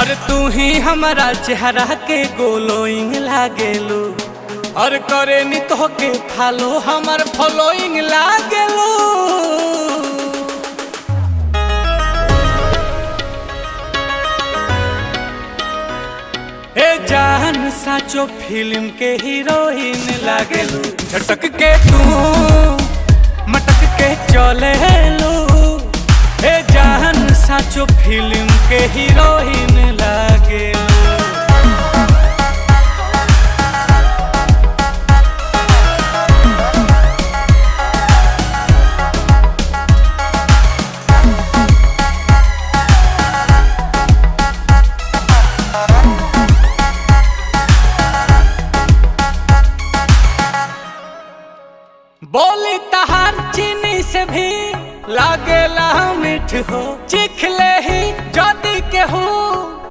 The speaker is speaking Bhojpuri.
और तू ही हमारा चेहरा के गोलोइंग लागेलू और करे नी तो के फालो हमार फॉलोइंग लागेलू। ए जान साचो फिल्म के हीरोइन लागेलू, झटक के तू मटक के चलेलू। ए जान साचो फिल्म के हीरोइन लागेलू। बोली तहार चीनी से भी लागेला मीठ हो, चिखले ही जदी के हो